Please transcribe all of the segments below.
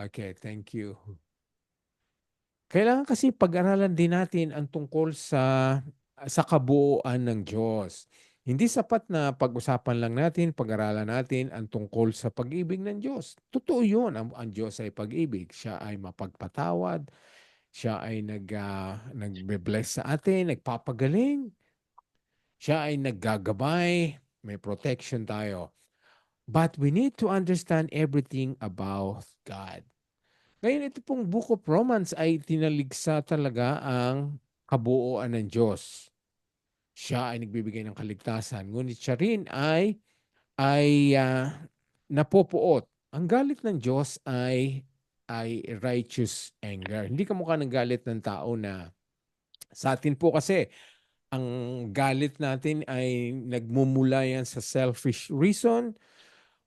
Okay, thank you. Kailangan kasi pag-aralan din natin ang tungkol sa kabuuan ng Diyos. Hindi sapat na pag-usapan lang natin, pag-aralan natin ang tungkol sa pag-ibig ng Diyos. Totoo 'yun, ang Diyos ay pag-ibig. Siya ay mapagpatawad, siya ay nagbe-bless sa atin, nagpapagaling, siya ay naggagabay, may protection tayo. But we need to understand everything about God. Ngayon ito pong Book of Romans ay tinaligsa talaga ang kabuuan ng Diyos. Siya ay nagbibigay ng kaligtasan, ngunit siya rin ay napopuot. Ang galit ng Diyos ay righteous anger. Hindi kamukha ng galit ng tao na sa atin po kasi ang galit natin ay nagmumula yan sa selfish reason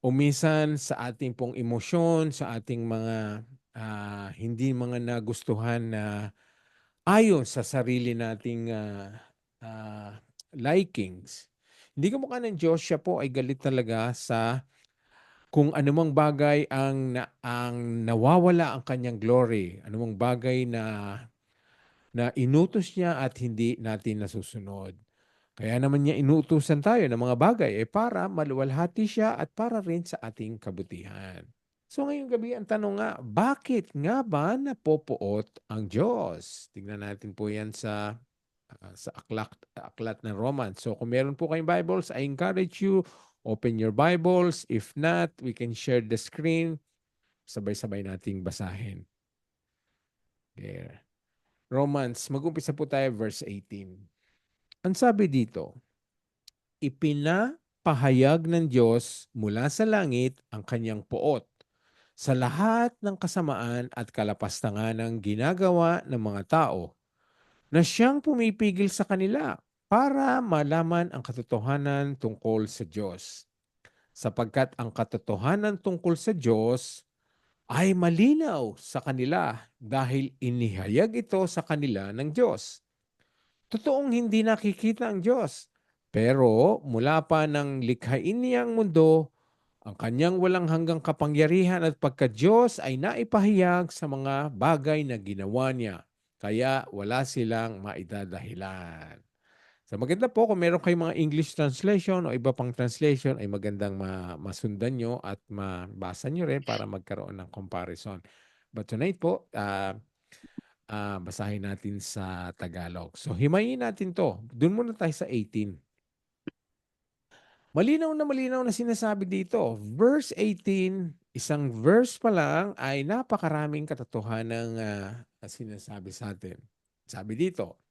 o minsan sa ating pong emosyon, sa ating mga hindi mga nagustuhan na ayon sa sarili nating likings. Hindi kamukha ng Diyos, siya po ay galit talaga sa kung anumang bagay ang nawawala ang kanyang glory, anumang bagay na inutos niya at hindi natin nasusunod. Kaya naman niya inuutusan tayo ng mga bagay para maluwalhati siya at para rin sa ating kabutihan. So ngayong gabi ang tanong nga, bakit nga ba napopoot ang Diyos? Tingnan natin po yan sa aklat ng Romans. So kung meron po kayong Bibles, I encourage you, open your Bibles. If not, we can share the screen. Sabay-sabay nating basahin. There. Romans, mag-umpisa po tayo verse 18. Ang sabi dito, ipinapahayag ng Diyos mula sa langit ang kanyang poot sa lahat ng kasamaan at kalapastangan ng ginagawa ng mga tao na siyang pumipigil sa kanila para malaman ang katotohanan tungkol sa Diyos. Sapagkat ang katotohanan tungkol sa Diyos ay malinaw sa kanila dahil inihayag ito sa kanila ng Diyos. Totoong hindi nakikita ang Diyos, pero mula pa ng likhain niyang mundo, ang kanyang walang hanggang kapangyarihan at pagka-Diyos ay naipahayag sa mga bagay na ginawa niya. Kaya wala silang maidadahilan. So maganda po kung meron kayong mga English translation o iba pang translation ay magandang masundan nyo at mabasa nyo rin para magkaroon ng comparison. But tonight po, basahin natin sa Tagalog. So himayin natin to. Doon muna tayo sa 18. Malinaw na sinasabi dito. Verse 18, isang verse pa lang ay napakaraming katotohanan ng sinasabi sa atin. Sabi dito,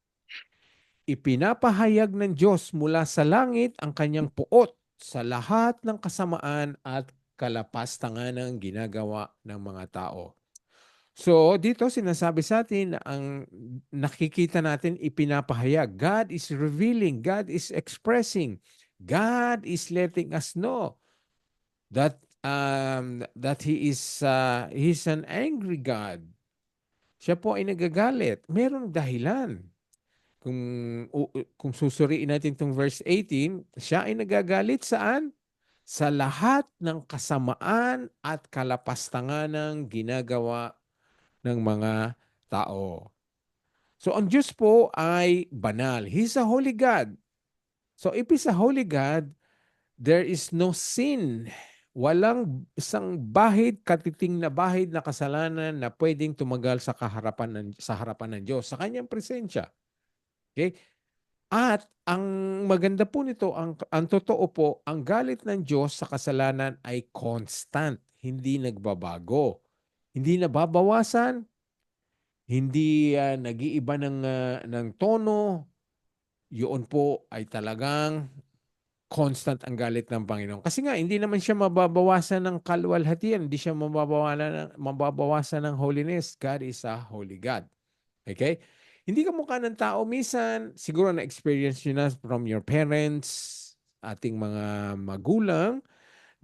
ipinapahayag ng Diyos mula sa langit ang kanyang puot sa lahat ng kasamaan at kalapastangan ng ginagawa ng mga tao. So dito sinasabi sa atin na ang nakikita natin ipinapahayag. God is revealing, God is expressing, God is letting us know that He's an angry God. Siya po ay nagagalit. Merong dahilan. Kung, kung susuriin natin itong verse 18, siya ay nagagalit saan? Sa lahat ng kasamaan at kalapastangan ng ginagawa ng mga tao. So ang Diyos po ay banal. He's a holy God. So if He's a holy God, there is no sin. Walang isang bahid, katiting na bahid na kasalanan na pwedeng tumagal sa harapan ng Diyos, sa kanyang presensya. Okay? At ang maganda po nito, ang totoo po, ang galit ng Diyos sa kasalanan ay constant, hindi nagbabago. Hindi nababawasan, hindi nag-iiba ng tono. Yun po ay talagang constant ang galit ng Panginoon. Kasi nga, hindi naman siya mababawasan ng kaluwalhatian. Hindi siya mababawasan ng holiness. God is a holy God. Okay? Hindi ka mukha ng tao. Minsan, siguro na-experience nyo na from your parents, ating mga magulang,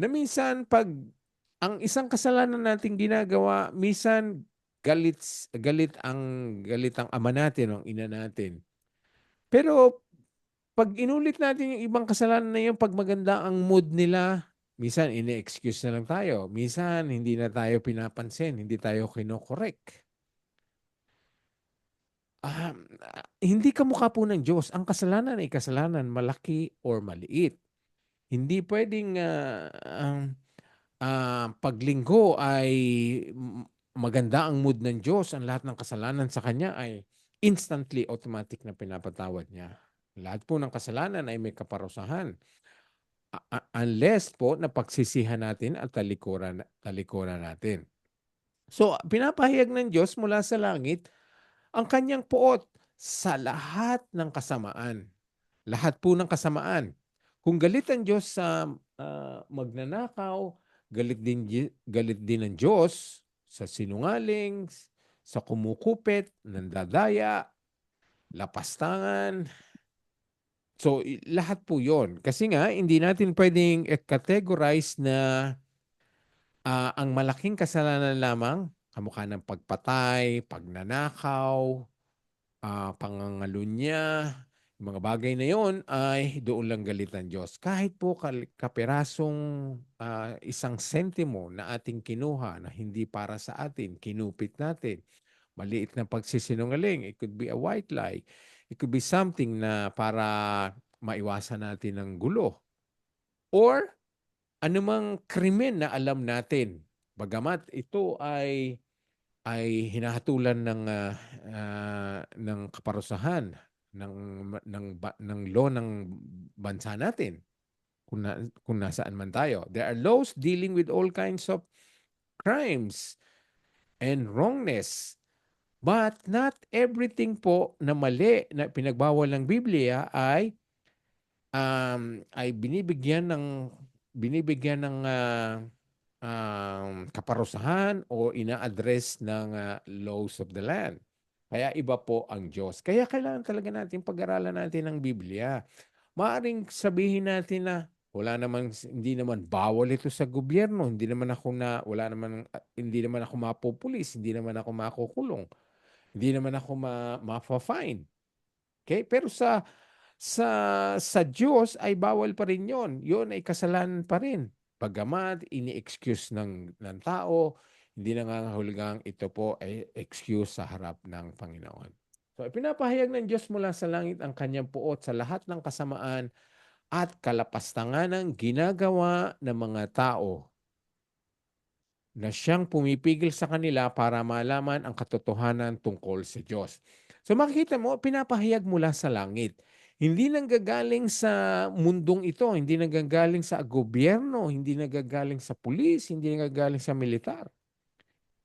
na minsan pag ang isang kasalanan nating ginagawa, minsan galit ang ama natin, ang ina natin. Pero pag inulit natin yung ibang kasalanan na yun, pag maganda ang mood nila, Minsan ini-excuse na lang tayo. Minsan hindi na tayo pinapansin, hindi tayo kino-correct. Hindi kamukha po ng Diyos. Ang kasalanan ay kasalanan, malaki or maliit. Hindi pwedeng paglinggo ay maganda ang mood ng Diyos, ang lahat ng kasalanan sa Kanya ay instantly automatic na pinapatawad niya. Lahat po ng kasalanan ay may kaparusahan. Unless po napagsisihan natin at talikuran natin. So, pinapahayag ng Diyos mula sa langit ang kanyang puot sa lahat ng kasamaan. Lahat po ng kasamaan. Kung galit ang Diyos sa magnanakaw, galit din ang Diyos sa sinungaling, sa kumukupit, nandadaya, lapastangan. So, lahat po yon. Kasi nga, hindi natin pwedeng categorize na ang malaking kasalanan lamang, kamukha ng pagpatay, pagnanakaw, pangangalunya, yung mga bagay na yon ay doon lang galit ng Diyos. Kahit po kaperasong isang sentimo na ating kinuha na hindi para sa atin, kinupit natin, maliit na pagsisinungaling, it could be a white lie, it could be something na para maiwasan natin ng gulo. Or anumang krimen na alam natin, bagamat ito ay hinahatulan ng kaparusahan ng law ng bansa natin kung nasaan man tayo. There are laws dealing with all kinds of crimes and wrongness. But not everything po na mali na pinagbawal ng Biblia ay binibigyan ng kaparusahan o ina-address ng laws of the land. Kaya iba po ang Diyos. Kaya kailangan talaga natin pag-aralan natin ang Biblia. Maaring sabihin natin na hindi naman bawal ito sa gobyerno, hindi naman ako mapupulis, hindi naman ako makukulong, hindi naman ako ma-fine. Okay? Pero sa Diyos ay bawal pa rin 'yon. 'Yon ay kasalanan pa rin. Bagamat ini-excuse ng tao, hindi nangangahulugang ito po ay excuse sa harap ng Panginoon. So, ipinapahayag ng Diyos mula sa langit ang kanyang puot sa lahat ng kasamaan at kalapastangan ng ginagawa ng mga tao na siyang pumipigil sa kanila para malaman ang katotohanan tungkol sa Diyos. So makikita mo, pinapahayag mula sa langit. Hindi nanggagaling sa mundong ito, hindi nanggagaling sa gobyerno, hindi nanggagaling sa pulis, hindi nanggagaling sa militar,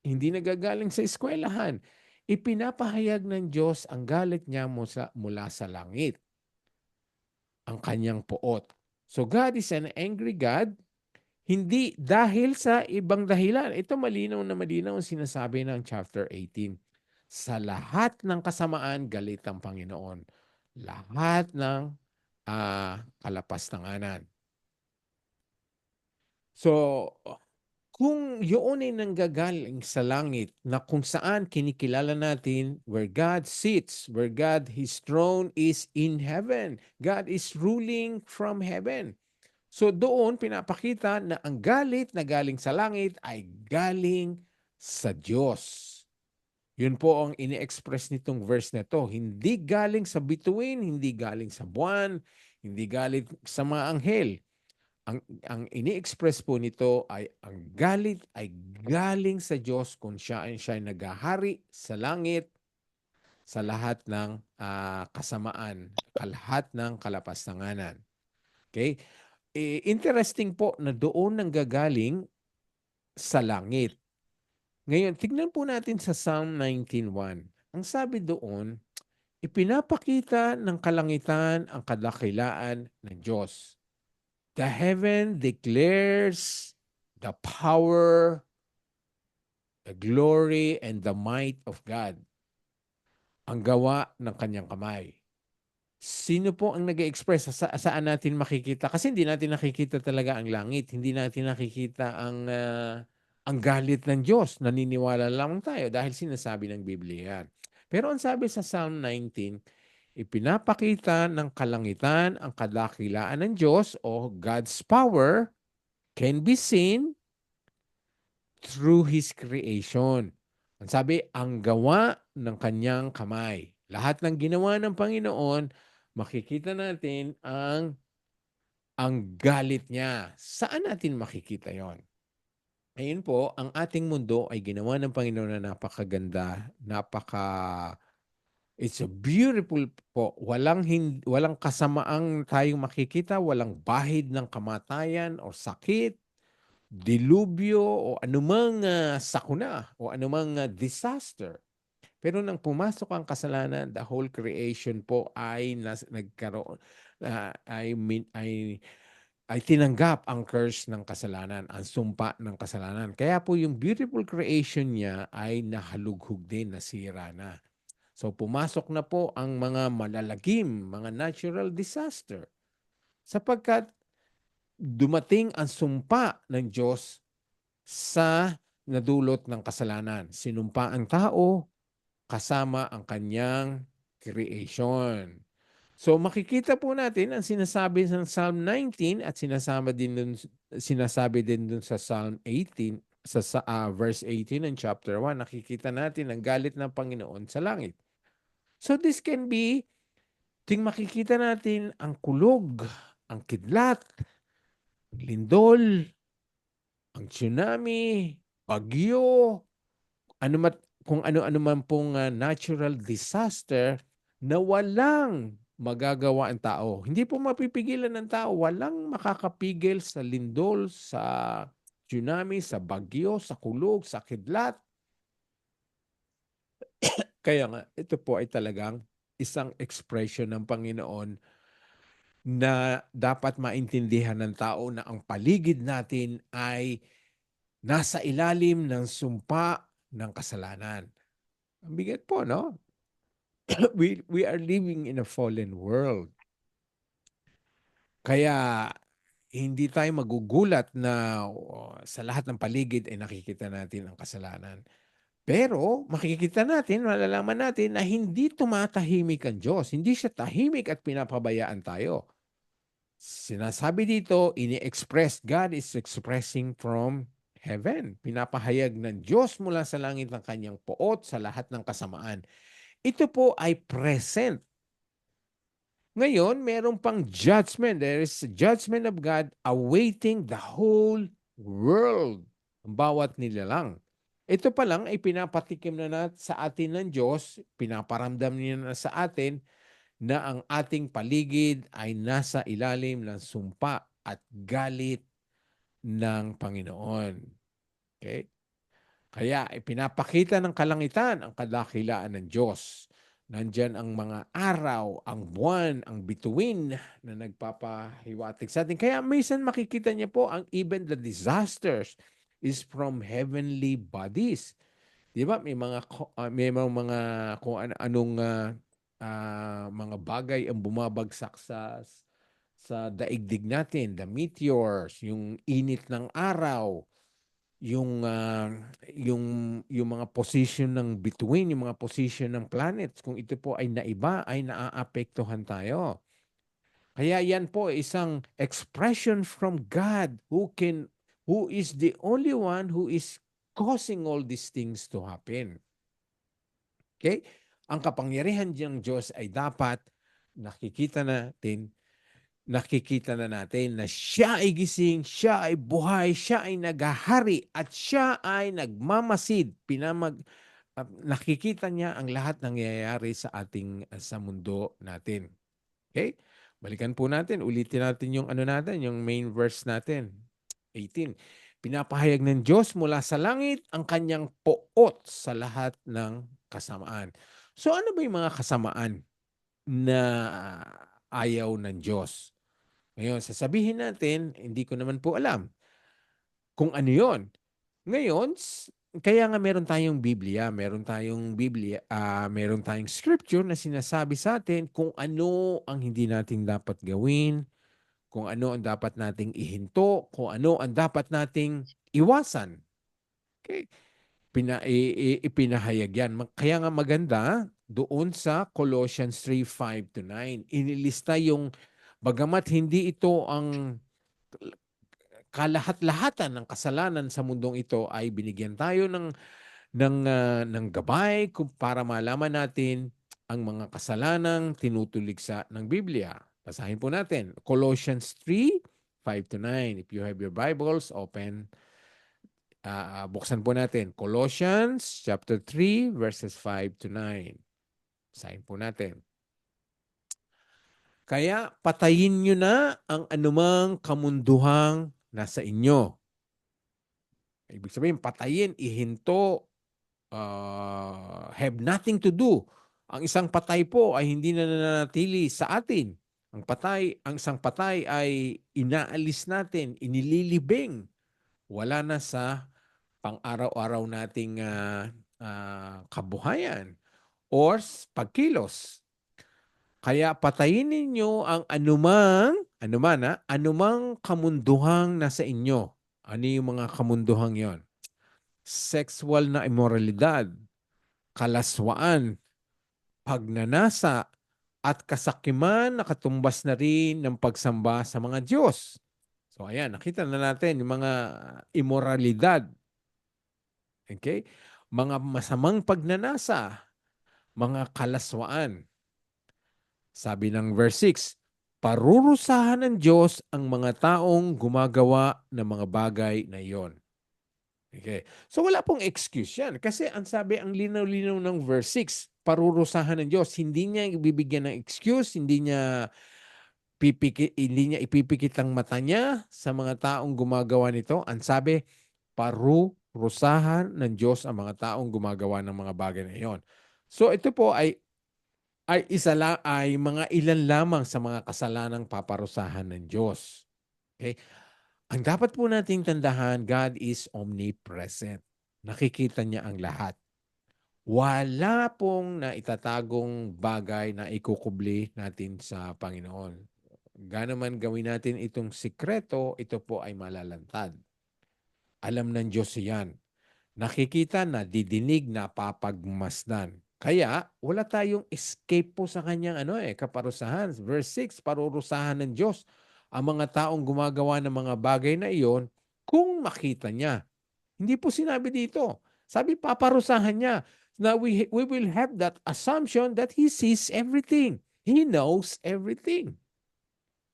hindi nanggagaling sa eskwelahan. Ipinapahayag ng Diyos ang galit niya mula sa langit, ang kanyang puot. So God is an angry God. Hindi dahil sa ibang dahilan. Ito malinaw na malinaw ang sinasabi ng chapter 18. Sa lahat ng kasamaan, galit ang Panginoon. Lahat ng kalapastanganan. So, kung yun ay nanggagaling sa langit na kung saan kinikilala natin where God sits, where His throne is in heaven. God is ruling from heaven. So doon pinapakita na ang galit na galing sa langit ay galing sa Diyos. Yun po ang ini-express nitong verse na to. Hindi galing sa bituin, hindi galing sa buwan, hindi galing sa mga anghel. Ang ini-express po nito ay ang galit ay galing sa Diyos kung siya ay naghahari sa langit sa lahat ng kasamaan, lahat ng kalapastanganan. Okay? Interesting po na doon nanggagaling sa langit. Ngayon, tignan po natin sa Psalm 19:1. Ang sabi doon, ipinapakita ng kalangitan ang kadakilaan ng Diyos. The heaven declares the power, the glory, and the might of God. Ang gawa ng kanyang kamay. Sino po ang nag-express? Saan natin makikita? Kasi hindi natin nakikita talaga ang langit. Hindi natin nakikita ang galit ng Diyos. Naniniwala lang tayo dahil sinasabi ng Biblia yan. Pero ang sabi sa Psalm 19, ipinapakita ng kalangitan ang kadakilaan ng Diyos o God's power can be seen through His creation. Ang sabi, ang gawa ng kanyang kamay. Lahat ng ginawa ng Panginoon, makikita natin ang galit niya. Saan natin makikita yon? Ayun po, ang ating mundo ay ginawa ng Panginoon na napakaganda, it's a beautiful po. Walang kasamaang tayong makikita, walang bahid ng kamatayan o sakit, dilubyo o anumang sakuna o anumang disaster. Pero nang pumasok ang kasalanan, the whole creation po ay nagkaroon ay tinanggap ang curse ng kasalanan, ang sumpa ng kasalanan. Kaya po yung beautiful creation niya ay nahalughog din, nasira na. So pumasok na po ang mga malalagim, mga natural disaster. Sapagkat dumating ang sumpa ng Diyos sa nadulot ng kasalanan. Sinumpa ang tao kasama ang kanyang creation. So makikita po natin ang sinasabi sa Psalm 19 at sinasabi din dun sa Psalm 18 sa verse 18 ng chapter 1. Nakikita natin ang galit ng Panginoon sa langit. So this can be makikita natin ang kulog, ang kidlat, lindol, ang tsunami, bagyo, kung ano-ano man pong natural disaster na walang magagawa ang tao. Hindi po mapipigilan ng tao. Walang makakapigil sa lindol, sa tsunami, sa bagyo, sa kulog, sa kidlat. Kaya nga, ito po ay talagang isang expression ng Panginoon na dapat maintindihan ng tao na ang paligid natin ay nasa ilalim ng sumpa ng kasalanan. Ang bigat po, no? We are living in a fallen world. Kaya hindi tayo magugulat na sa lahat ng paligid ay nakikita natin ang kasalanan. Pero makikita natin, malalaman natin na hindi tumatahimik ang Diyos. Hindi siya tahimik at pinapabayaan tayo. Sinasabi dito, God is expressing from heaven. Pinapahayag ng Diyos mula sa langit ng kanyang poot sa lahat ng kasamaan. Ito po ay present. Ngayon, meron pang judgment. There is a judgment of God awaiting the whole world. Ang bawat nilalang. Ito pa lang ay pinapatikim na sa atin ng Diyos, pinaparamdam niya na sa atin na ang ating paligid ay nasa ilalim ng sumpa at galit ng Panginoon. Okay? Kaya ipinapakita ng kalangitan ang kadakilaan ng Diyos. Nandyan ang mga araw, ang buwan, ang bituin na nagpapahiwatig sa atin. Kaya minsan makikita niya po ang even the disasters is from heavenly bodies. Di ba? May mga kung anong mga bagay ang bumabagsak sa daigdig natin, the meteors, yung init ng araw, yung yung mga position ng bituin, yung mga position ng planets, kung ito po ay naiba, ay naaapektuhan tayo. Kaya yan po isang expression from God who is the only one who is causing all these things to happen. Okay? Ang kapangyarihan ng Diyos ay dapat nakikita na natin na siya ay gising, siya ay buhay, siya ay naghahari, at siya ay nagmamasid. Nakikita niya ang lahat ng nangyayari sa mundo natin. Okay? Balikan po natin, ulitin natin yung yung main verse natin, 18. Pinapahayag ng Diyos mula sa langit ang kanyang poot sa lahat ng kasamaan. So ano ba yung mga kasamaan na ayaw ng Diyos? Ngayon, sasabihin natin, hindi ko naman po alam kung ano yon. Ngayon, kaya nga meron tayong Biblia, meron tayong scripture na sinasabi sa atin kung ano ang hindi nating dapat gawin, kung ano ang dapat nating ihinto, kung ano ang dapat nating iwasan. Okay? Ipinahayag yan. Kaya nga maganda doon sa Colossians 3:5-9. Inilista yung bagamat hindi ito ang kalahat-lahatan ng kasalanan sa mundong ito ay binigyan tayo ng gabay para malaman natin ang mga kasalanang tinutuligsa ng Biblia. Basahin po natin. Colossians 3:5-9. If you have your Bibles, buksan po natin. Colossians chapter 3 verses 5-9. Basahin po natin. Kaya patayin nyo na ang anumang kamunduhang nasa inyo. Ibig sabihin, patayin, ihinto, have nothing to do. Ang isang patay po ay hindi na nananatili sa atin. Ang isang patay ay inaalis natin, inililibing. Wala na sa pang-araw-araw nating kabuhayan or pagkilos. Kaya patayin ninyo ang anumang kamunduhang nasa inyo. Ano yung mga kamunduhang yon? Sexual na immoralidad, kalaswaan, pagnanasa, at kasakiman na katumbas na rin ng pagsamba sa mga Diyos. So ayan, nakita na natin yung mga immoralidad. Okay? Mga masamang pagnanasa, mga kalaswaan. Sabi ng verse 6, parurusahan ng Diyos ang mga taong gumagawa ng mga bagay na iyon. Okay. So wala pong excuse yan. Kasi ang sabi, ang linaw-linaw ng verse 6, parurusahan ng Diyos. Hindi niya ibibigyan ng excuse, hindi niya ipipikit ang mata niya sa mga taong gumagawa nito. Ang sabi, parurusahan ng Diyos ang mga taong gumagawa ng mga bagay na iyon. So ito po ay mga ilan lamang sa mga kasalanang paparusahan ng Diyos. Okay? Ang dapat po nating tandahan, God is omnipresent. Nakikita niya ang lahat. Wala pong naitatagong bagay na ikukubli natin sa Panginoon. Gaano man gawin natin itong sikreto, ito po ay malalantad. Alam ng Diyos yan. Nakikita, nadidinig, napapagmasdan. Kaya, wala tayong escape po sa kanyang kaparusahan. Verse 6, parurusahan ng Diyos ang mga taong gumagawa ng mga bagay na iyon kung makita niya. Hindi po sinabi dito. Sabi, paparusahan niya. Now, we will have that assumption that He sees everything. He knows everything.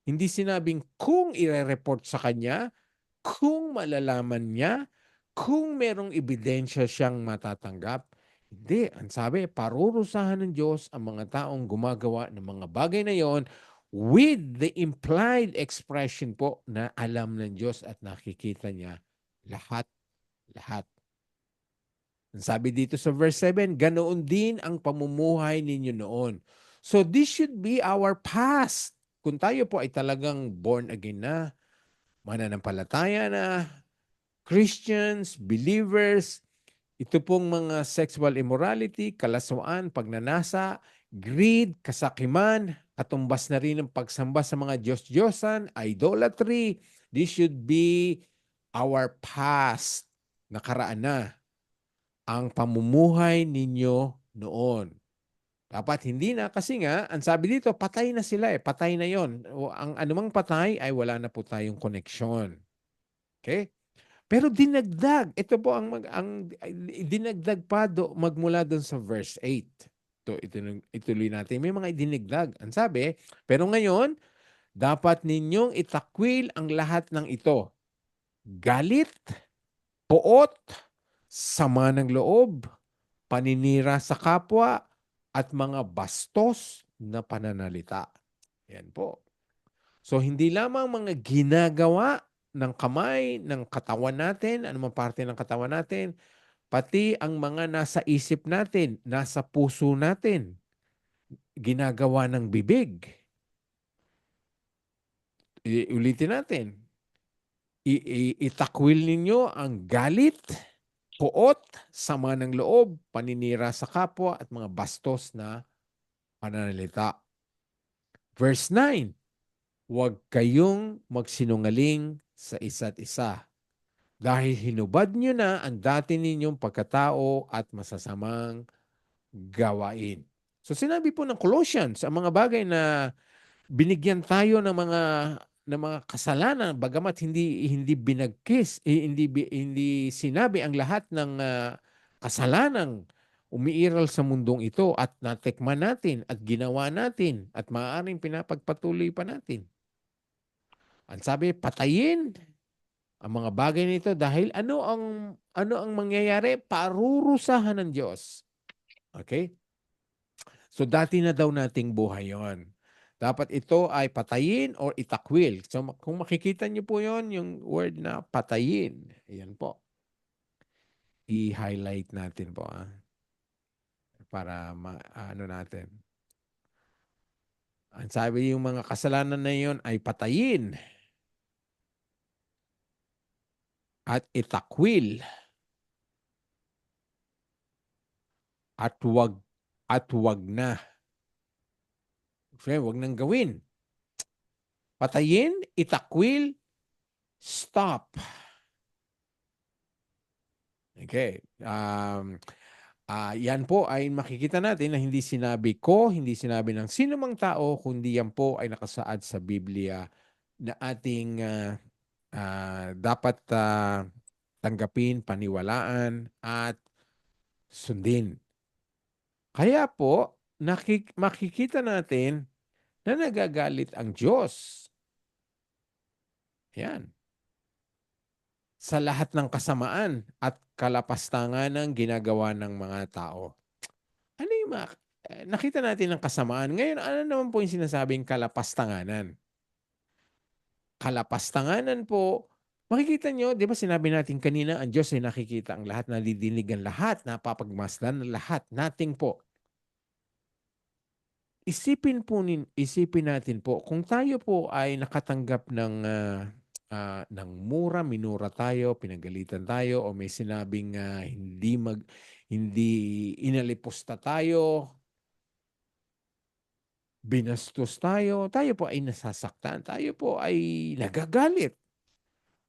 Hindi sinabing kung ire-report sa kanya, kung malalaman niya, kung merong ebidensya siyang matatanggap. Hindi. Ang sabi, parurusahan ng Diyos ang mga taong gumagawa ng mga bagay na yon with the implied expression po na alam ng Diyos at nakikita niya lahat. Ang sabi dito sa verse 7, ganoon din ang pamumuhay ninyo noon. So this should be our past. Kung tayo po ay talagang born again na, mananampalataya na, Christians, believers, ito pong mga sexual immorality, kalaswaan, pagnanasa, greed, kasakiman, katumbas na rin ng pagsamba sa mga Diyos-Diyosan, idolatry. This should be our past. Nakaraan na ang pamumuhay ninyo noon. Dapat hindi na kasi nga, ang sabi dito, patay na sila patay na yon. Ang anumang patay ay wala na po tayong koneksyon. Okay? Pero dinagdag, ito po ang dinagdag pa magmula doon sa verse 8. Ituloy natin. May mga dinagdag. Ang sabi, pero ngayon, dapat ninyong itakwil ang lahat ng ito. Galit, poot, sama ng loob, paninira sa kapwa, at mga bastos na pananalita. Yan po. So, hindi lamang mga ginagawa ng kamay, ng katawan natin, anumang parte ng katawan natin, pati ang mga nasa isip natin, nasa puso natin, ginagawa ng bibig. Ulitin natin. Itakwil ninyo ang galit, puot, sama ng loob, paninira sa kapwa, at mga bastos na pananalita. Verse 9, huwag kayong magsinungaling sa isa't isa dahil hinubad nyo na ang dati ninyong pagkatao at masasamang gawain. So sinabi po ng Colossians, ang mga bagay na binigyan tayo ng mga mga kasalanan, bagamat hindi binagkis, hindi sinabi ang lahat ng kasalanang umiiral sa mundong ito at natikman natin at ginawa natin at maaaring pinapagpatuloy pa natin. Ang sabi, patayin ang mga bagay nito dahil ano ang mangyayari? Parurusahan ng Diyos. Okay? So dati na daw nating buhay yon. Dapat ito ay patayin or itakwil. So kung makikita niyo po yon, yung word na patayin, ayan po. I-highlight natin po para ano natin. Ang sabi yung mga kasalanan na yon ay patayin at itakwil at wag na. Wag nang gawin. Patayin, itakwil, stop. Okay. Yan po ay makikita natin na hindi sinabi ko, hindi sinabi ng sino mang tao, kundi yan po ay nakasaad sa Biblia na ating dapat tanggapin, paniwalaan, at sundin. Kaya po, makikita natin na nagagalit ang Diyos. Yan. Sa lahat ng kasamaan at kalapastangan ng ginagawa ng mga tao. Ano yung nakita natin ang kasamaan. Ngayon, ano naman po yung sinasabing kalapastanganan? Kalapastanganan po, makikita nyo, di ba sinabi natin kanina, ang Diyos ay nakikita ang lahat, nadidinig ang lahat, napapagmasdan ng lahat, nating po. Isipin natin po, kung tayo po ay nakatanggap ng mura, minura tayo, pinagalitan tayo, o may sinabing hindi inalipusta tayo, binastos tayo po ay nasasaktan, tayo po ay nagagalit.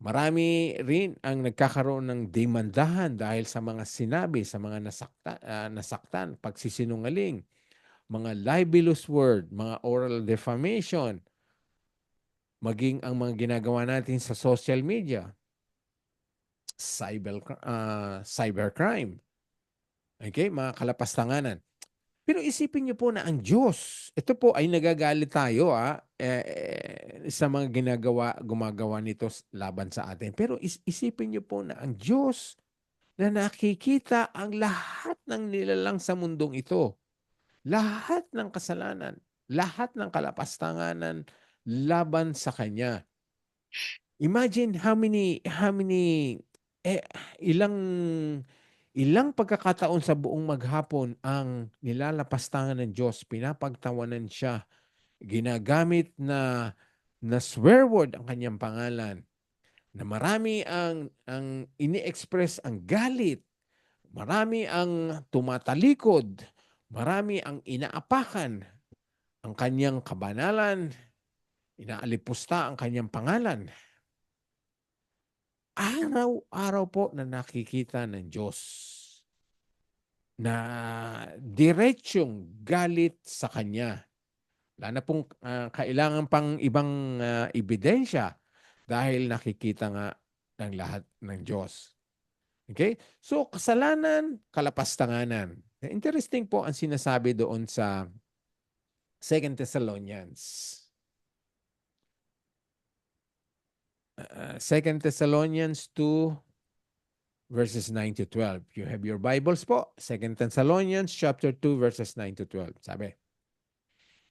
Marami rin ang nagkakaroon ng demandahan dahil sa mga sinabi, sa mga nasaktan, pagsisinungaling, mga libelous word, mga oral defamation, maging ang mga ginagawa natin sa social media, cybercrime, okay, mga kalapastanganan. Pero isipin niyo po na ang Diyos, ito po ay nagagalit tayo sa mga gumagawa nito laban sa atin. Pero isipin niyo po na ang Diyos na nakikita ang lahat ng nilalang sa mundong ito, lahat ng kasalanan, lahat ng kalapastanganan laban sa Kanya. Imagine how many eh, ilang pagkakataon sa buong maghapon ang nilalapastangan ng Diyos, pinapagtawanan siya, ginagamit na swear word ang kanyang pangalan, na marami ang ini-express ang galit, marami ang tumatalikod, marami ang inaapakan ang kanyang kabanalan, inaalipusta ang kanyang pangalan. Araw-araw po na nakikita ng Diyos na diretsyong galit sa Kanya. Wala na pong kailangan pang ibang ebidensya dahil nakikita nga ng lahat ng Diyos. Okay? So, kasalanan, kalapastanganan. Interesting po ang sinasabi doon sa 2 Thessalonians. 2 Thessalonians 2 verses 9 to 12. You have your Bibles po. 2 Thessalonians chapter 2 verses 9 to 12. Sabi,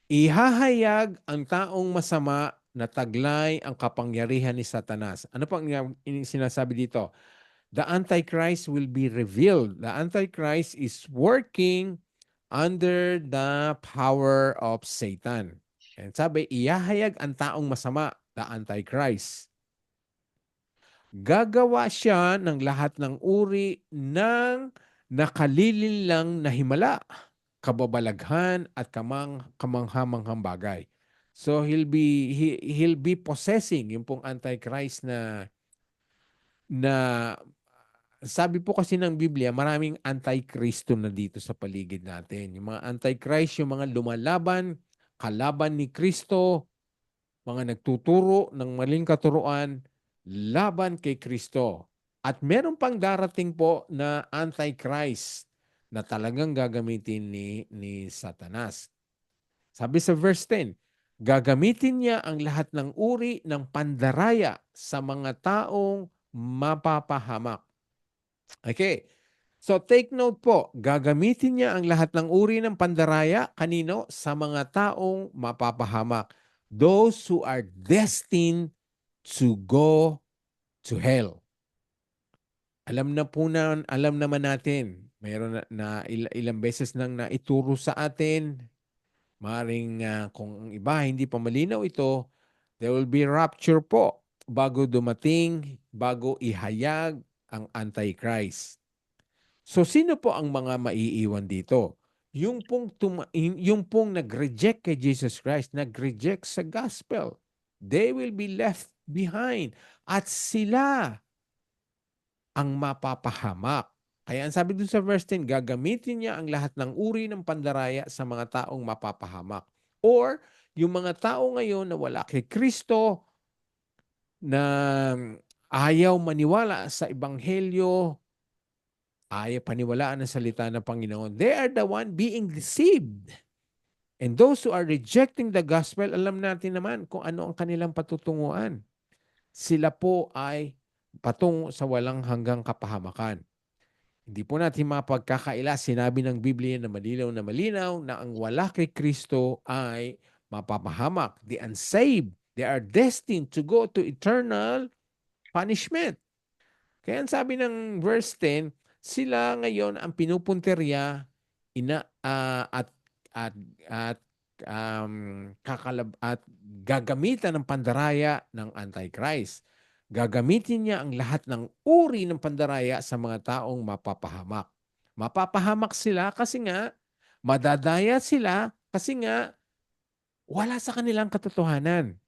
ihahayag ang taong masama na taglay ang kapangyarihan ni Satanas. Ano po ang sinasabi dito? The Antichrist will be revealed. The Antichrist is working under the power of Satan. And sabi, ihahayag ang taong masama, the Antichrist. Gagawa siya ng lahat ng uri ng nakalilinlang na himala, kababalaghan at kamanghamanghang bagay. So he'll be possessing yung pong Antichrist na sabi po kasi ng Biblia, maraming Antikristo na dito sa paligid natin. Yung mga Antichrist, yung mga lumalaban, kalaban ni Kristo, mga nagtuturo ng maling katuruan laban kay Kristo. At meron pang darating po na Antichrist na talagang gagamitin ni Satanas. Sabi sa verse 10, gagamitin niya ang lahat ng uri ng pandaraya sa mga taong mapapahamak. Okay. So take note po, gagamitin niya ang lahat ng uri ng pandaraya kanino? Sa mga taong mapapahamak. Those who are destined to go to hell. Alam naman natin, mayroon ilang beses nang naituro sa atin. Maring kung ang iba hindi pa malinaw ito, there will be rapture po bago ihayag ang Antichrist. So sino po ang mga maiiwan dito? Yung pong nag-reject kay Jesus Christ, nag-reject sa gospel. They will be left behind. At sila ang mapapahamak. Kaya ang sabi dun sa verse 10, gagamitin niya ang lahat ng uri ng pandaraya sa mga taong mapapahamak. Or, yung mga tao ngayon na wala kay Kristo, na ayaw maniwala sa Ebanghelyo, ayaw paniwalaan ang salita ng Panginoon, they are the one being deceived. And those who are rejecting the gospel, alam natin naman kung ano ang kanilang patutunguhan. Sila po ay patungo sa walang hanggang kapahamakan. Hindi po natin mapagkakaila, sinabi ng Biblia na malinaw na ang wala kay Kristo ay mapapahamak. The unsaved, they are destined to go to eternal punishment. Kaya ang sabi ng verse 10, sila ngayon ang pinupunterya at at at gagamitan ng pandaraya ng Antichrist. Gagamitin niya ang lahat ng uri ng pandaraya sa mga taong mapapahamak. Mapapahamak sila kasi nga, madadaya sila kasi nga, wala sa kanilang katotohanan.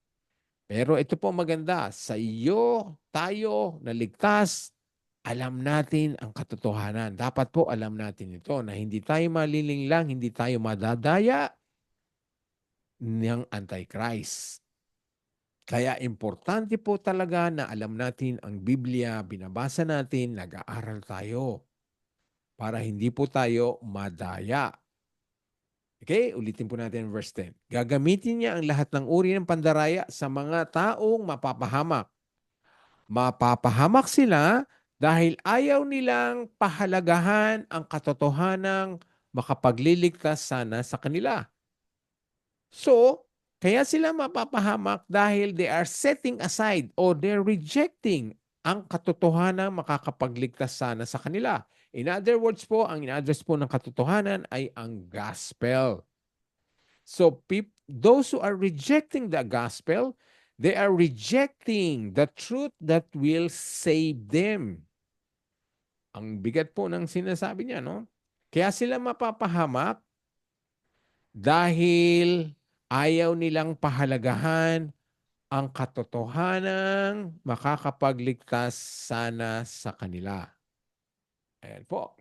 Pero ito po maganda, sa iyo, tayo, na ligtas, alam natin ang katotohanan. Dapat po alam natin ito na hindi tayo malilinglang, hindi tayo madadaya ng Antichrist. Kaya importante po talaga na alam natin ang Biblia, binabasa natin, nag-aaral tayo para hindi po tayo madaya. Okay, ulitin po natin ang verse 10. Gagamitin niya ang lahat ng uri ng pandaraya sa mga taong mapapahamak. Mapapahamak sila dahil ayaw nilang pahalagahan ang katotohanang makapagliligtas sana sa kanila. So, kaya sila mapapahamak dahil they are setting aside or they're rejecting ang katotohanan makakapagligtas sana sa kanila. In other words po, ang in-address po ng katotohanan ay ang gospel. So, those who are rejecting the gospel, they are rejecting the truth that will save them. Ang bigat po ng sinasabi niya, no? Kaya sila mapapahamak dahil ayaw nilang pahalagahan ang katotohanang makakapagligtas sana sa kanila. Ayan po.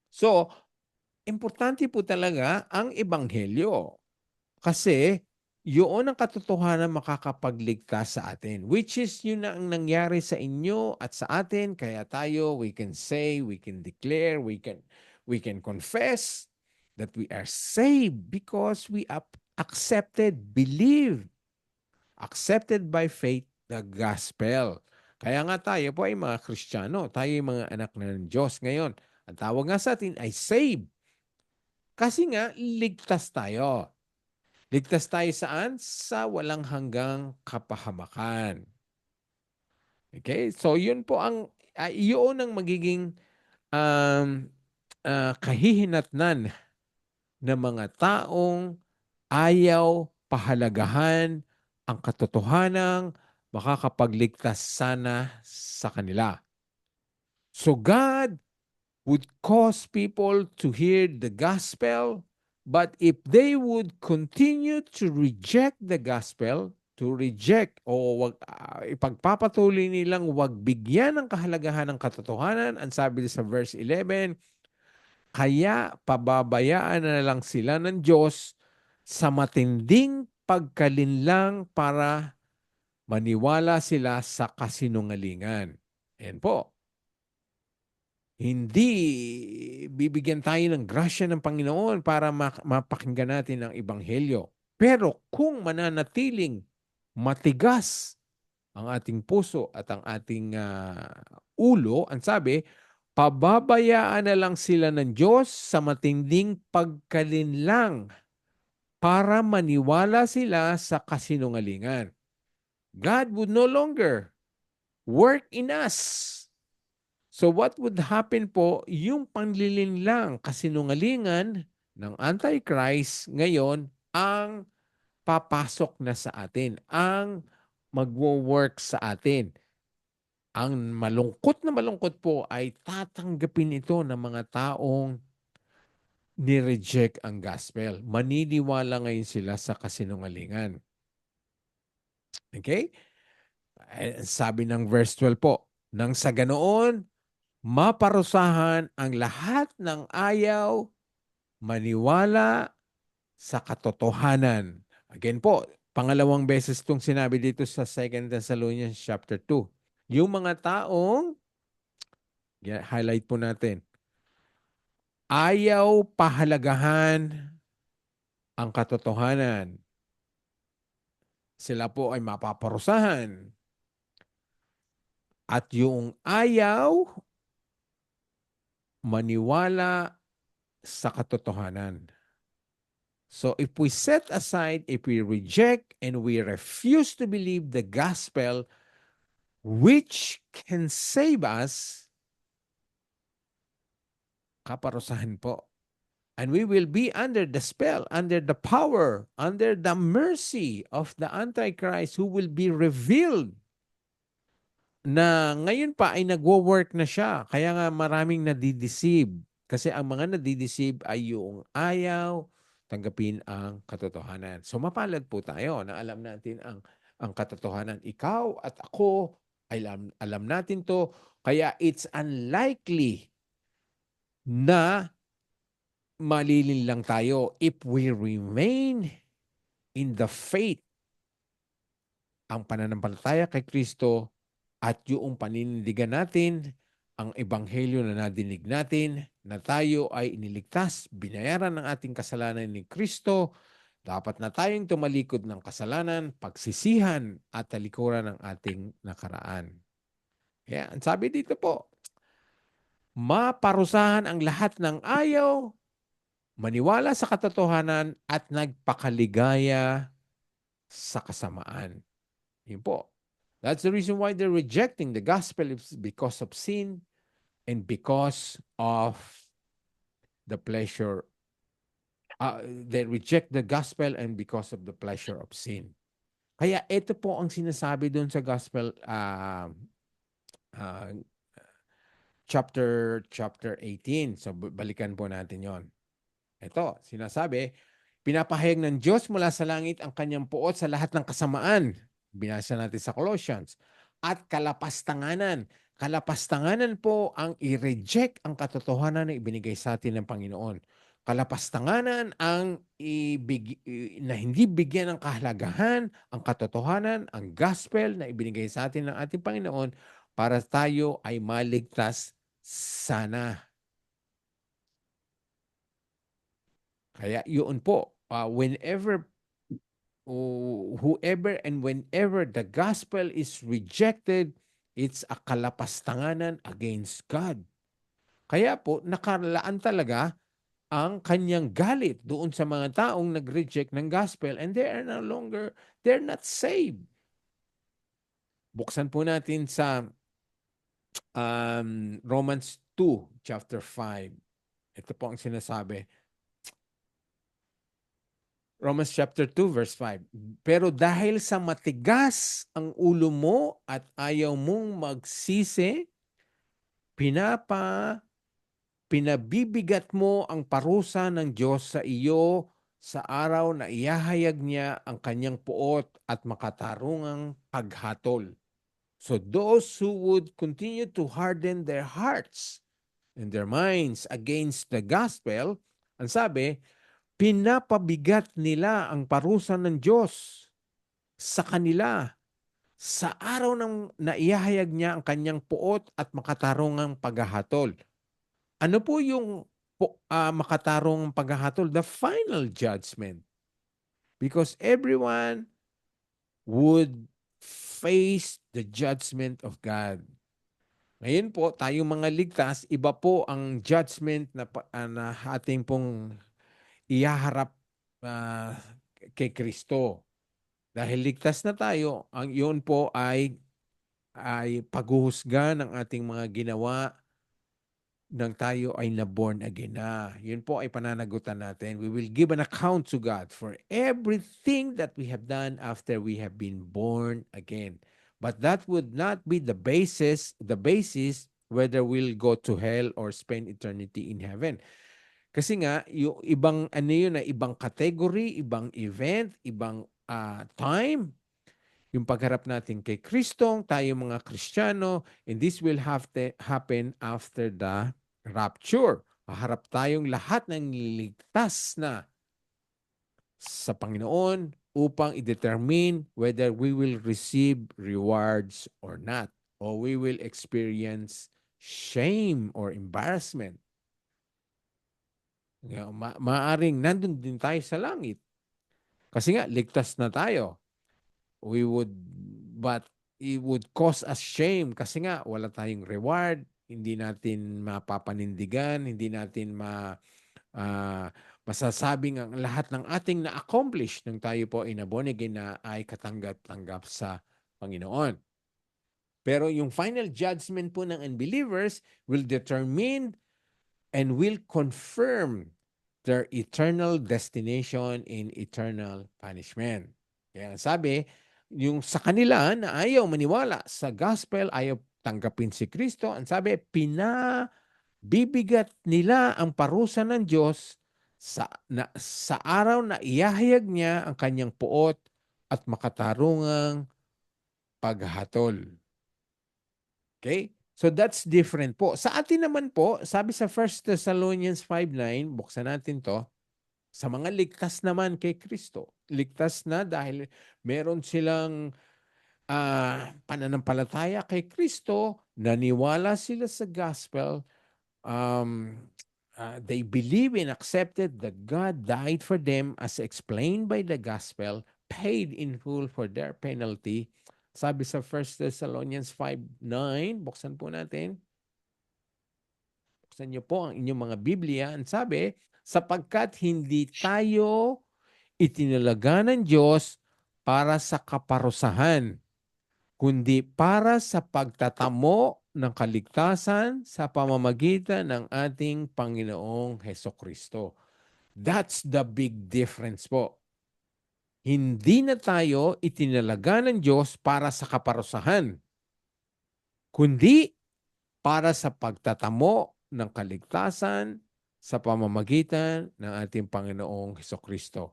So, importante po talaga ang ebanghelyo. Kasi, yun ang katotohanan makakapagligtas sa atin. Which is yun na ang nangyari sa inyo at sa atin. Kaya tayo, we can say, we can declare, we can confess that we are saved because we accepted by faith the gospel. Kaya nga tayo po ay mga Kristiyano, tayo ay mga anak ng Diyos ngayon. Ang tawag nga sa atin ay saved. Kasi nga, ligtas tayo. Ligtas tayo saan? Sa walang hanggang kapahamakan. Okay? So, yun po yun ang magiging kahihinatnan ng mga taong ayaw pahalagahan ang katotohanang makakapagligtas sana sa kanila. So God would cause people to hear the gospel, but if they would continue to reject the gospel, ipagpapatuloy nilang wag bigyan ng kahalagahan ng katotohanan, ang sabi sa verse 11, kaya pababayaan na lang sila ng Diyos sa matinding pagkalinlang para maniwala sila sa kasinungalingan. Ayan po. Hindi bibigyan tayo ng grasya ng Panginoon para mapakinggan natin ang Ebanghelyo. Pero kung mananatiling matigas ang ating puso at ang ating ulo, ang sabi, pababayaan na lang sila ng Diyos sa matinding pagkalinlang para maniwala sila sa kasinungalingan. God would no longer work in us. So what would happen po, yung panlilinlang kasinungalingan ng Antichrist ngayon ang papasok na sa atin, ang magwo-work sa atin. Ang malungkot na malungkot po ay tatanggapin ito ng mga taong ni-reject ang gospel. Maniniwala ngayon sila sa kasinungalingan. Okay? Sabi ng verse 12 po, nang sa ganoon, maparusahan ang lahat ng ayaw maniwala sa katotohanan. Again po, pangalawang beses itong sinabi dito sa 2 Thessalonians chapter 2. Yung mga taong, highlight po natin, ayaw pahalagahan ang katotohanan. Sila po ay mapaparusahan. At yung ayaw maniwala sa katotohanan. So if we set aside, if we reject and we refuse to believe the gospel which can save us, kaparusahan po. And we will be under the spell, under the power, under the mercy of the Antichrist who will be revealed na ngayon pa ay nagwo-work na siya. Kaya nga maraming nadideceive. Kasi ang mga nadideceive ay yung ayaw tanggapin ang katotohanan. So mapalad po tayo na alam natin ang katotohanan. Ikaw at ako ay alam natin to. Kaya it's unlikely na malilinlang tayo if we remain in the faith. Ang pananampalataya kay Kristo at yung paninindigan natin, ang ebanghelyo na nadinig natin, na tayo ay iniligtas, binayaran ng ating kasalanan ni Kristo, dapat na tayong tumalikod ng kasalanan, pagsisihan at talikuran ng ating nakaraan. Kaya, ang sabi dito po, maparusahan ang lahat ng ayaw, maniwala sa katotohanan at nagpakaligaya sa kasamaan. Yun po. That's the reason why they're rejecting the gospel, is because of sin and because of the pleasure. They reject the gospel and because of the pleasure of sin. Kaya ito po ang sinasabi doon sa gospel chapter 18. So balikan po natin yon. Ito, sinasabi, pinapahayag ng Diyos mula sa langit ang kanyang puot sa lahat ng kasamaan. Binasa natin sa Colossians. At kalapastanganan. Kalapastanganan po ang i-reject ang katotohanan na ibinigay sa atin ng Panginoon. Kalapastanganan ang na hindi bigyan ng kahalagahan ang katotohanan, ang gospel na ibinigay sa atin ng ating Panginoon para tayo ay maligtas sana. Kaya yun po, whoever and whenever the gospel is rejected, it's a kalapastanganan against God. Kaya po, nakalaan talaga ang kanyang galit doon sa mga taong nag-reject ng gospel and they're not saved. Buksan po natin sa Romans 2, chapter 5. Ito po ang sinasabi. Romans chapter 2, verse 5. Pero dahil sa matigas ang ulo mo at ayaw mong magsisi, pinabibigat mo ang parusa ng Diyos sa iyo sa araw na iyahayag niya ang kanyang puot at makatarungang paghatol. So those who would continue to harden their hearts and their minds against the gospel, ang sabi, pinapabigat nila ang parusa ng Diyos sa kanila sa araw ng naihahayag niya ang kanyang puot at makatarungang paghahatol. Ano po yung makatarungang paghahatol? The final judgment. Because everyone would face the judgment of God. Ngayon po, tayong mga ligtas, iba po ang judgment na ating pong ihaharap kay Kristo. Dahil ligtas na tayo, ang iyon po ay paghuhusga ng ating mga ginawa nang tayo ay na-born again na. Yun po ay pananagutan natin. We will give an account to God for everything that we have done after we have been born again. But that would not be the basis whether we'll go to hell or spend eternity in heaven. Kasi nga, yung ibang ano yun na ibang category, ibang event, ibang time, yung pagharap natin kay Kristong, tayo mga Kristiyano, and this will have to happen after the rapture. Haharap tayong lahat ng niligtas na sa Panginoon upang i-determine whether we will receive rewards or not, or we will experience shame or embarrassment. Maaring nandun din tayo sa langit. Kasi nga, ligtas na tayo. But it would cause us shame kasi nga wala tayong reward, hindi natin mapapanindigan, hindi natin masasabing ang lahat ng ating na-accomplish nung tayo po ay born again na ay katanggap-tanggap sa Panginoon. Pero yung final judgment po ng unbelievers will determine and will confirm their eternal destination in eternal punishment. Kaya sabi, yung sa kanila na ayaw maniwala sa gospel, ayaw tanggapin si Kristo, ang sabi, pinabibigat nila ang parusa ng Diyos sa araw na iyahayag niya ang kanyang puot at makatarungang paghatol. Okay? So that's different po. Sa atin naman po, sabi sa 1 Thessalonians 5:9, buksan natin to, sa mga ligtas naman kay Kristo. Ligtas na dahil meron silang pananampalataya kay Kristo, naniwala sila sa gospel, they believe and accepted that God died for them as explained by the gospel, paid in full for their penalty. Sabi sa 1 Thessalonians 5:9, buksan po natin. Buksan niyo po ang inyong mga Biblia. Ang sabi, sapagkat hindi tayo itinalaga ng Diyos para sa kaparusahan, kundi para sa pagtatamo ng kaligtasan sa pamamagitan ng ating Panginoong Hesukristo. That's the big difference po. Hindi na tayo itinalaga ng Diyos para sa kaparusahan, kundi para sa pagtatamo ng kaligtasan sa pamamagitan ng ating Panginoong Hesukristo.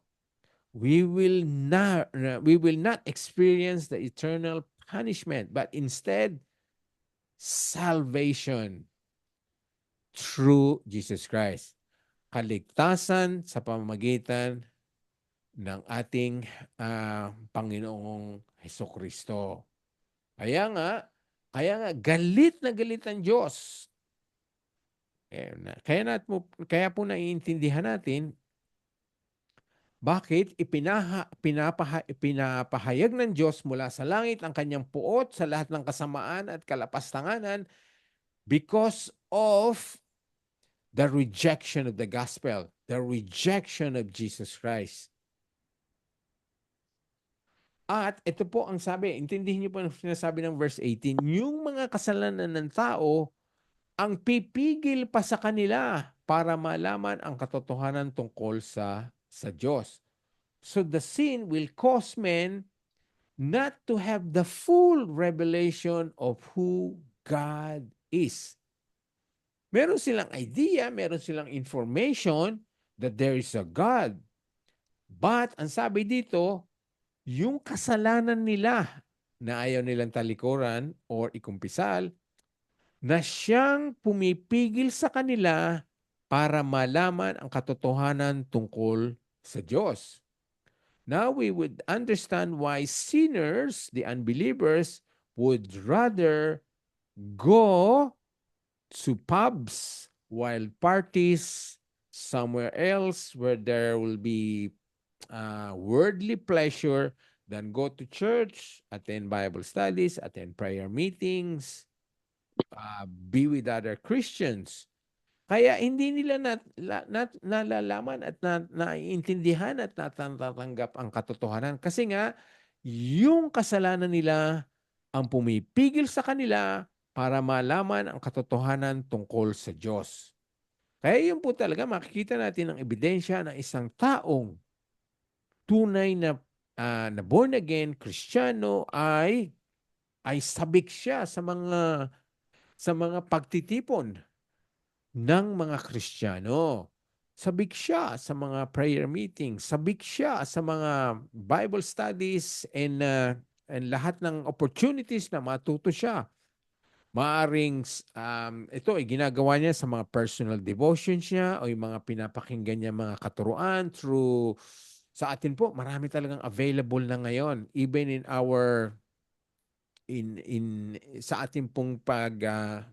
We will not experience the eternal punishment, but instead salvation through Jesus Christ. Kaligtasan sa pamamagitan ng ating Panginoong Hesukristo. Kaya nga galit na galit ang Diyos. Kaya po naiintindihan natin bakit pinapahayag ng Diyos mula sa langit ang kanyang puot sa lahat ng kasamaan at kalapastanganan because of the rejection of the gospel, the rejection of Jesus Christ. At ito po ang sabi, intindihin niyo po ang sinasabi ng verse 18, yung mga kasalanan ng tao ang pipigil pa sa kanila para malaman ang katotohanan tungkol sa Diyos. So the sin will cause men not to have the full revelation of who God is. Meron silang idea, meron silang information that there is a God. But ang sabi dito, yung kasalanan nila na ayaw nilang talikuran or ikumpisal, na siyang pumipigil sa kanila para malaman ang katotohanan tungkol sa Diyos. Now we would understand why sinners, the unbelievers, would rather go to pubs, wild parties, somewhere else where there will be worldly pleasure than go to church, attend Bible studies, attend prayer meetings, be with other Christians. Kaya hindi nila nalalaman at naiintindihan at natatanggap ang katotohanan. Kasi nga, yung kasalanan nila ang pumipigil sa kanila para malaman ang katotohanan tungkol sa Diyos. Kaya yun po talaga makikita natin ang ebidensya ng isang taong tunay na born again, Kristiyano ay sabik siya sa mga pagtitipon ng mga Kristiyano. Sabik siya sa mga prayer meetings, sabik siya sa mga Bible studies and lahat ng opportunities na matuto siya. Maaring ito ay ginagawa niya sa mga personal devotions niya o yung mga pinapakinggan niya mga katuruan through sa atin po, marami talagang available na ngayon even in our sa ating pong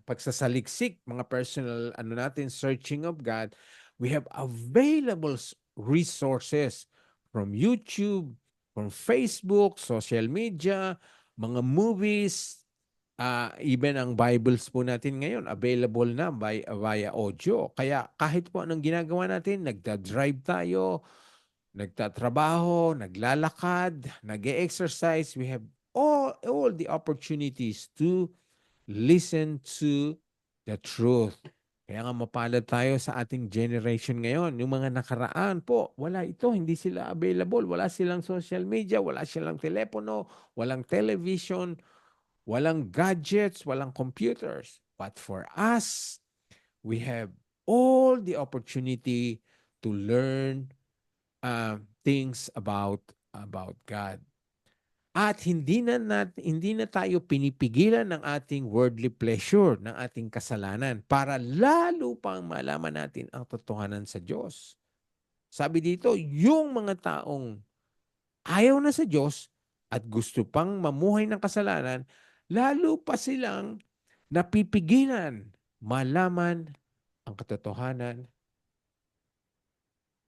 pagsasaliksik, mga personal natin searching of God, we have available resources from YouTube, from Facebook, social media, mga movies, even ang Bibles po natin ngayon available na via audio. Kaya kahit po anong ginagawa natin, nagda-drive tayo, nagtatrabaho, naglalakad, nag-exercise, we have all the opportunities to listen to the truth. Kaya nga mapalad tayo sa ating generation ngayon. Yung mga nakaraan po, wala ito, hindi sila available. Wala silang social media, wala silang telepono, walang television, walang gadgets, walang computers. But for us, we have all the opportunity to learn things about God. At hindi na tayo pinipigilan ng ating worldly pleasure, ng ating kasalanan para lalo pang malaman natin ang totohanan sa Diyos. Sabi dito, yung mga taong ayaw na sa Diyos at gusto pang mamuhay ng kasalanan, lalo pa silang napipigilan malaman ang katotohanan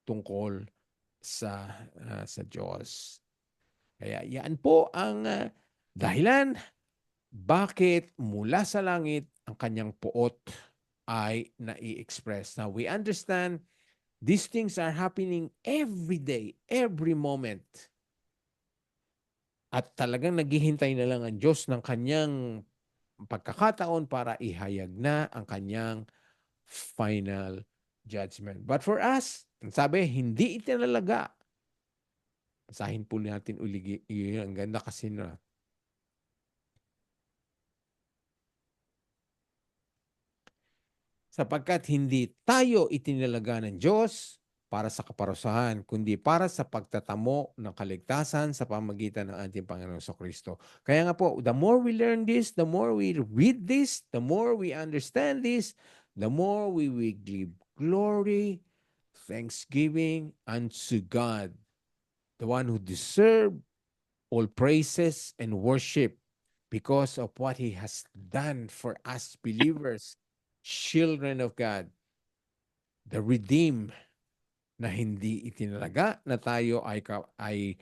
tungkol sa Diyos. Kaya yan po ang dahilan bakit mula sa langit ang kanyang puot ay nai-express. Now, we understand these things are happening every day, every moment. At talagang naghihintay na lang ang Diyos ng kanyang pagkakataon para ihayag na ang kanyang final judgment. But for us, sabi, hindi itinalaga. Basahin po natin uli. Yun, ang ganda kasi na. Sapagkat hindi tayo itinalaga ng Diyos para sa kaparusahan, kundi para sa pagtatamo ng kaligtasan sa pamagitan ng ating Panginoong Kristo. Kaya nga po, the more we learn this, the more we read this, the more we understand this, the more we will give glory, thanksgiving unto God, the one who deserves all praises and worship because of what He has done for us believers, children of God, the redeemed na hindi itinalaga na tayo ay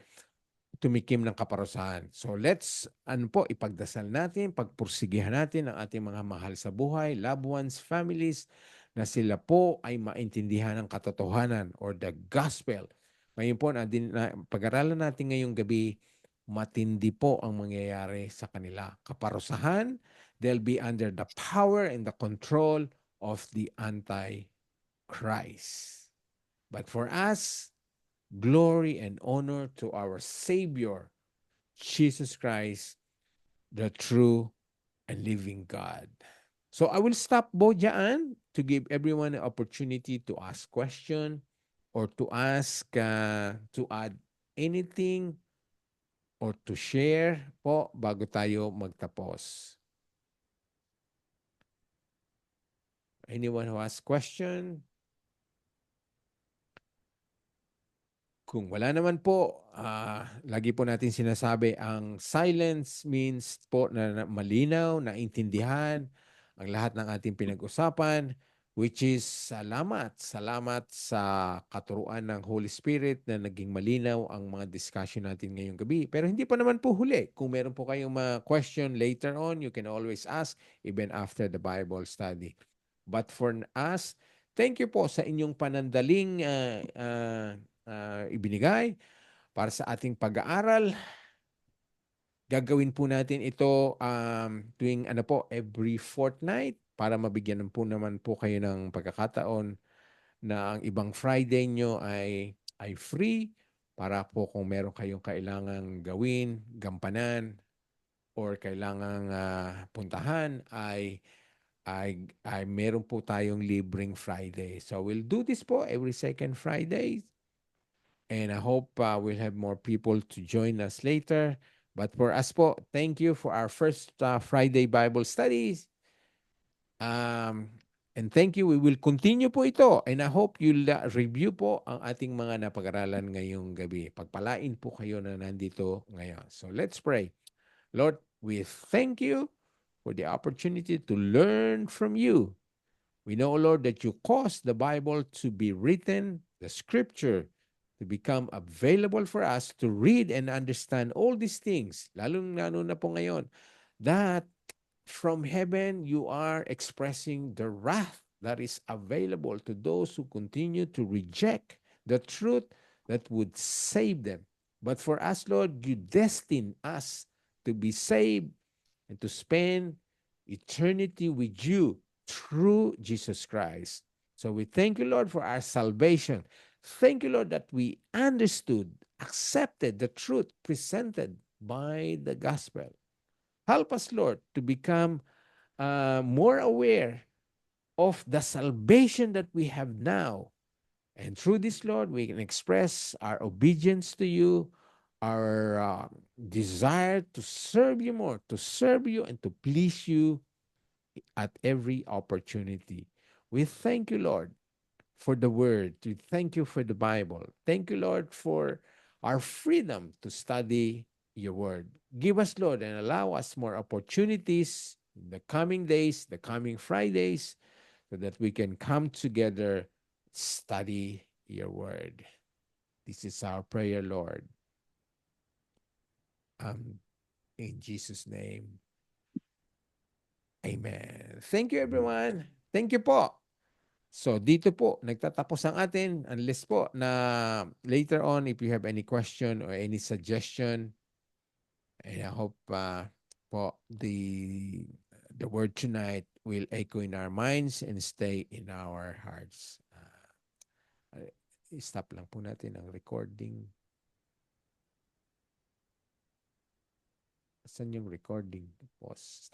tumikim ng kaparusahan. So let's ipagdasal natin, pagpursigihan natin ang ating mga mahal sa buhay, loved ones, families, na sila po ay maintindihan ng katotohanan or the gospel. Ngayon po, pag-aralan natin ngayong gabi, matindi po ang mangyayari sa kanila. Kaparusahan, they'll be under the power and the control of the Antichrist. But for us, glory and honor to our Savior, Jesus Christ, the true and living God. So I will stop po dyan to give everyone an opportunity to ask question or to to add anything or to share po bago tayo magtapos. Anyone who has question? Kung wala naman po, lagi po natin sinasabi, ang silence means po na malinaw, naintindihan ang lahat ng ating pinag-usapan, which is salamat. Salamat sa katuruan ng Holy Spirit na naging malinaw ang mga discussion natin ngayong gabi. Pero hindi pa naman po huli. Kung meron po kayong mga question later on, you can always ask even after the Bible study. But for us, thank you po sa inyong panandaling ibinigay para sa ating pag-aaral. Gagawin po natin ito tuwing every fortnight para mabigyan po naman po kayo ng pagkakataon na ang ibang Friday nyo ay free para po kung meron kayong kailangang gawin, gampanan, or kailangang puntahan ay meron po tayong libreng Friday. So we'll do this po every second Friday. And I hope we'll have more people to join us later. But for us po, thank you for our first Friday Bible studies. And thank you. We will continue po ito. And I hope you'll review po ang ating mga napag-aralan ngayong gabi. Pagpalain po kayo na nandito ngayon. So let's pray. Lord, we thank you for the opportunity to learn from you. We know, Lord, that you caused the Bible to be written, the scripture to become available for us to read and understand all these things, lalong-lalo na po ngayon, that from heaven you are expressing the wrath that is available to those who continue to reject the truth that would save them. But for us, Lord, you destined us to be saved and to spend eternity with you through Jesus Christ. So we thank you, Lord, for our salvation. Thank you, Lord, that we understood, accepted the truth presented by the gospel. Help us, Lord, to become more aware of the salvation that we have now. And through this, Lord, we can express our obedience to you, our desire to serve you more, to serve you and to please you at every opportunity. We thank you, Lord, for the word. We thank you for the Bible. Thank you, Lord, for our freedom to study your word. Give us, Lord, and allow us more opportunities in the coming days, the coming Fridays, so that we can come together, study your word. This is our prayer, Lord. In Jesus' name, amen. Thank you, everyone. Thank you po. So, dito po, nagtatapos ang atin. Unless po na later on, if you have any question or any suggestion, and I hope po the word tonight will echo in our minds and stay in our hearts. Stop lang po natin ang recording. Saan yung recording? Pause.